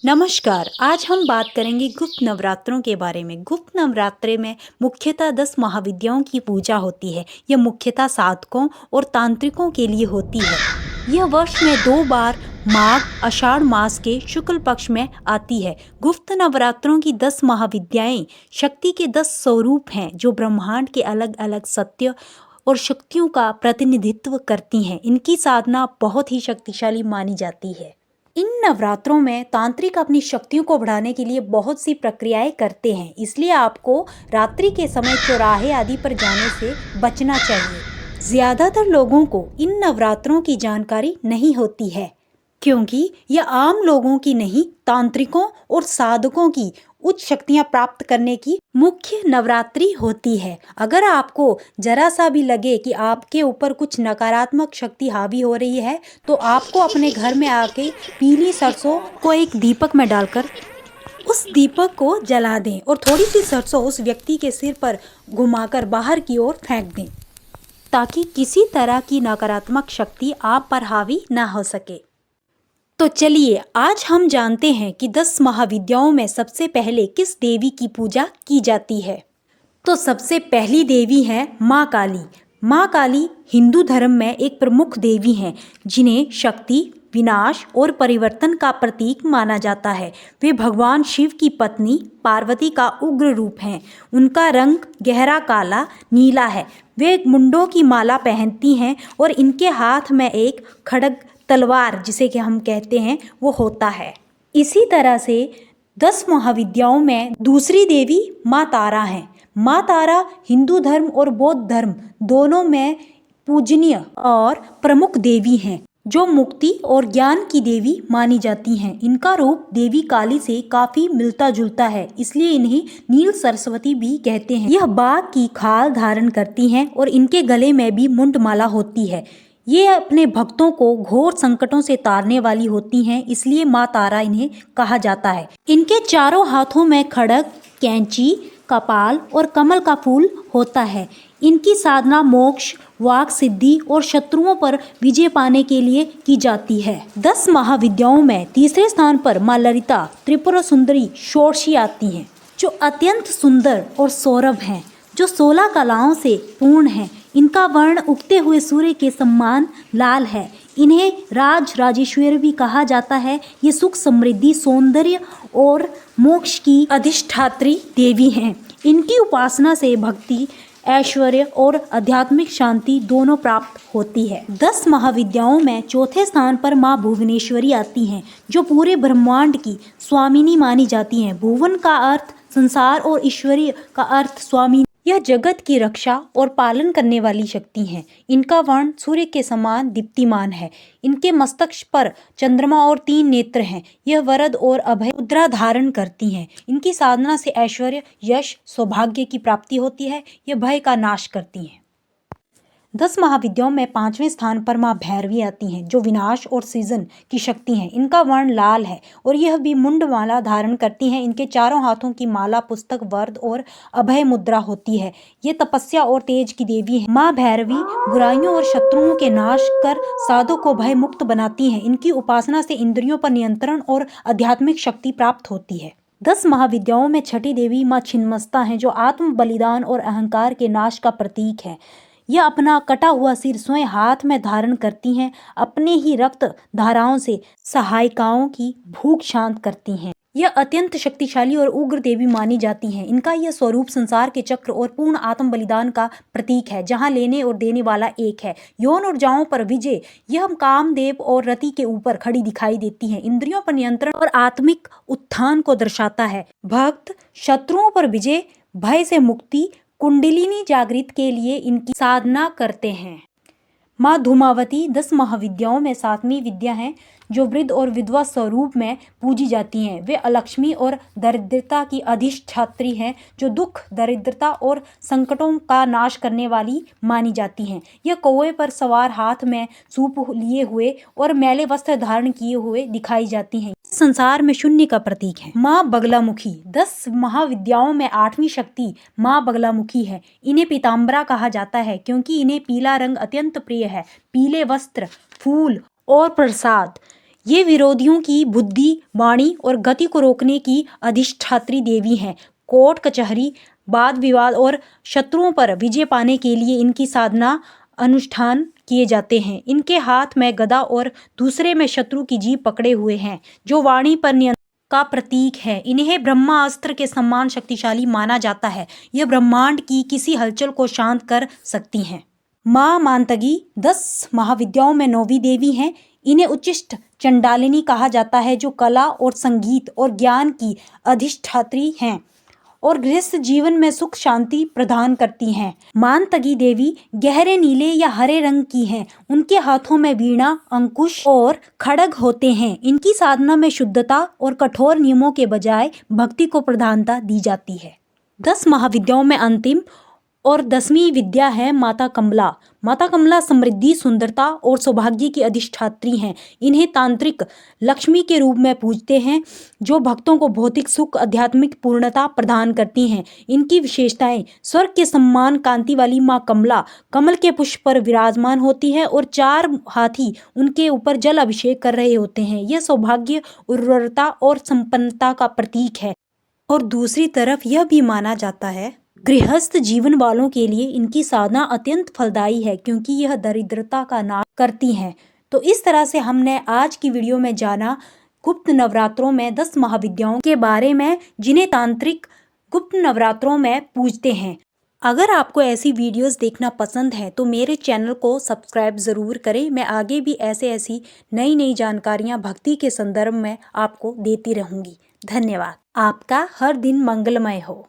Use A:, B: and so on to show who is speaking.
A: नमस्कार। आज हम बात करेंगे गुप्त नवरात्रों के बारे में। गुप्त नवरात्रे में मुख्यतः 10 महाविद्याओं की पूजा होती है। यह मुख्यतः साधकों और तांत्रिकों के लिए होती है। यह वर्ष में 2 बार माघ आषाढ़ मास के शुक्ल पक्ष में आती है। गुप्त नवरात्रों की 10 महाविद्याएं शक्ति के 10 स्वरूप हैं जो ब्रह्मांड के अलग अलग सत्य और शक्तियों का प्रतिनिधित्व करती हैं। इनकी साधना बहुत ही शक्तिशाली मानी जाती है। इन नवरात्रों में तांत्रिक अपनी शक्तियों को बढ़ाने के लिए बहुत सी प्रक्रियाएं करते हैं, इसलिए आपको रात्रि के समय चौराहे आदि पर जाने से बचना चाहिए। ज्यादातर लोगों को इन नवरात्रों की जानकारी नहीं होती है क्योंकि यह आम लोगों की नहीं, तांत्रिकों और साधकों की उच्च शक्तियां प्राप्त करने की मुख्य नवरात्रि होती है। अगर आपको जरा सा भी लगे कि आपके ऊपर कुछ नकारात्मक शक्ति हावी हो रही है तो आपको अपने घर में आके पीली सरसों को एक दीपक में डालकर उस दीपक को जला दें और थोड़ी सी सरसों उस व्यक्ति के सिर पर घुमाकर बाहर की ओर फेंक दें ताकि किसी तरह की नकारात्मक शक्ति आप पर हावी न हो सके। तो चलिए आज हम जानते हैं कि 10 महाविद्याओं में सबसे पहले किस देवी की पूजा की जाती है। तो सबसे पहली देवी है माँ काली। माँ काली हिंदू धर्म में एक प्रमुख देवी हैं जिन्हें शक्ति, विनाश और परिवर्तन का प्रतीक माना जाता है। वे भगवान शिव की पत्नी पार्वती का उग्र रूप हैं। उनका रंग गहरा काला नीला है। वे एक मुंडों की माला पहनती हैं और इनके हाथ में एक खड्ग तलवार जिसे कि हम कहते हैं वो होता है। इसी तरह से 10 महाविद्याओं में दूसरी देवी माँ तारा हैं। माँ तारा हिंदू धर्म और बौद्ध धर्म दोनों में पूजनीय और प्रमुख देवी हैं जो मुक्ति और ज्ञान की देवी मानी जाती हैं। इनका रूप देवी काली से काफी मिलता जुलता है, इसलिए इन्हें नील सरस्वती भी कहते हैं। यह बाघ की खाल धारण करती हैं और इनके गले में भी मुंडमाला होती है। ये अपने भक्तों को घोर संकटों से तारने वाली होती हैं, इसलिए माँ तारा इन्हें कहा जाता है। इनके चारों हाथों में खड्ग, कैंची, कपाल और कमल का फूल होता है। इनकी साधना मोक्ष, वाक सिद्धि और शत्रुओं पर विजय पाने के लिए की जाती है। 10 महाविद्याओं में तीसरे स्थान पर माँ ललिता त्रिपुरा सुंदरी षोडशी आती हैं जो अत्यंत सुंदर और सौरभ हैं, जो 16 कलाओं से पूर्ण हैं। इनका वर्ण उगते हुए सूर्य के समान लाल है। इन्हें राज राजेश्वरी भी कहा जाता है। ये सुख, समृद्धि, सौंदर्य और मोक्ष की अधिष्ठात्री देवी हैं। इनकी उपासना से भक्ति, ऐश्वर्य और आध्यात्मिक शांति दोनों प्राप्त होती है। 10 महाविद्याओं में चौथे स्थान पर माँ भुवनेश्वरी आती हैं जो पूरे ब्रह्मांड की स्वामिनी मानी जाती हैं। भुवन का अर्थ संसार और ईश्वरीय का अर्थ स्वामी। यह जगत की रक्षा और पालन करने वाली शक्ति हैं। इनका वर्ण सूर्य के समान दीप्तिमान है। इनके मस्तक पर चंद्रमा और 3 नेत्र हैं। यह वरद और अभय मुद्रा धारण करती हैं। इनकी साधना से ऐश्वर्य, यश, सौभाग्य की प्राप्ति होती है। यह भय का नाश करती हैं। 10 महाविद्याओं में 5वें स्थान पर माँ भैरवी आती हैं जो विनाश और सृजन की शक्ति हैं। इनका वर्ण लाल है और यह भी मुंडमाला धारण करती हैं। इनके चारों हाथों की माला पुस्तक, वरद और अभय मुद्रा होती है। ये तपस्या और तेज की देवी है। माँ भैरवी बुराइयों और शत्रुओं के नाश कर साधु को भय मुक्त बनाती हैं। इनकी उपासना से इंद्रियों पर नियंत्रण और आध्यात्मिक शक्ति प्राप्त होती है। 10 महाविद्याओं में छठी देवी माँ छिन्नमस्ता हैं जो आत्म बलिदान और अहंकार के नाश का प्रतीक है। यह अपना कटा हुआ सिर स्वयं हाथ में धारण करती हैं। अपने ही रक्त धाराओं से सहायिकाओं की भूख शांत करती हैं। यह अत्यंत शक्तिशाली और उग्र देवी मानी जाती हैं। इनका यह स्वरूप संसार के चक्र और पूर्ण आत्म बलिदान का प्रतीक है जहाँ लेने और देने वाला एक है। यौन ऊर्जाओं पर विजय यह कामदेव और रति के ऊपर खड़ी दिखाई देती हैं। इंद्रियों पर नियंत्रण और आत्मिक उत्थान को दर्शाता है। भक्त शत्रुओं पर विजय, भय से मुक्ति, कुंडलिनी जागृत के लिए इनकी साधना करते हैं। माँ धूमावती 10 महाविद्याओं में 7वीं विद्या हैं जो वृद्ध और विधवा स्वरूप में पूजी जाती हैं। वे अलक्ष्मी और दरिद्रता की अधिष्ठात्री हैं जो दुख, दरिद्रता और संकटों का नाश करने वाली मानी जाती हैं। यह कौवे पर सवार, हाथ में सूप लिए हुए और मैले वस्त्र धारण किए हुए दिखाई जाती हैं। संसार में शून्य का प्रतीक है। माँ बगलामुखी 10 महाविद्याओं में 8वीं शक्ति माँ बगलामुखी है। इन्हें पीताम्बरा कहा जाता है क्योंकि इन्हें पीला रंग अत्यंत प्रिय है। पीले वस्त्र, फूल और प्रसाद ये विरोधियों की बुद्धि, वाणी और गति को रोकने की अधिष्ठात्री देवी हैं। कोर्ट कचहरी, वाद विवाद और शत्रुओं पर विजय पाने के लिए इनकी साधना अनुष्ठान किए जाते हैं। इनके हाथ में गदा और दूसरे में शत्रु की जीभ पकड़े हुए हैं, जो वाणी पर नियंत्रण का प्रतीक है। इन्हें ब्रह्मास्त्र के समान शक्तिशाली माना जाता है। यह ब्रह्मांड की किसी हलचल को शांत कर सकती हैं। माँ मांतगी 10 महाविद्याओं में 9वीं देवी हैं। इन्हें उच्चिष्ट चंडालिनी कहा जाता है, जो कला और संगीत और ज्ञान की अधिष्ठात्री हैं और गृहस्थ जीवन में सुख शांति प्रदान करती हैं। मांतगी देवी गहरे नीले या हरे रंग की हैं। उनके हाथों में वीणा, अंकुश और खड्ग होते हैं। इनकी साधना में शुद्धता और कठोर नियमों के बजाय भक्ति को प्रधानता दी जाती है। 10 महाविद्याओं में अंतिम और 10वीं विद्या है माता कमला। माता कमला समृद्धि, सुंदरता और सौभाग्य की अधिष्ठात्री हैं। इन्हें तांत्रिक लक्ष्मी के रूप में पूजते हैं, जो भक्तों को भौतिक सुख, आध्यात्मिक पूर्णता प्रदान करती हैं। इनकी विशेषताएं: स्वर्ग के सम्मान कांति वाली माँ कमला कमल के पुष्प पर विराजमान होती है और 4 हाथी उनके ऊपर जल अभिषेक कर रहे होते हैं। यह सौभाग्य, उर्वरता और संपन्नता का प्रतीक है। और दूसरी तरफ यह भी माना जाता है गृहस्थ जीवन वालों के लिए इनकी साधना अत्यंत फलदायी है, क्योंकि यह दरिद्रता का नाश करती हैं। तो इस तरह से हमने आज की वीडियो में जाना गुप्त नवरात्रों में 10 महाविद्याओं के बारे में, जिन्हें तांत्रिक गुप्त नवरात्रों में पूजते हैं। अगर आपको ऐसी वीडियोस देखना पसंद है तो मेरे चैनल को सब्सक्राइब ज़रूर करें। मैं आगे भी ऐसी नई जानकारियाँ भक्ति के संदर्भ में आपको देती रहूँगी। धन्यवाद। आपका हर दिन मंगलमय हो।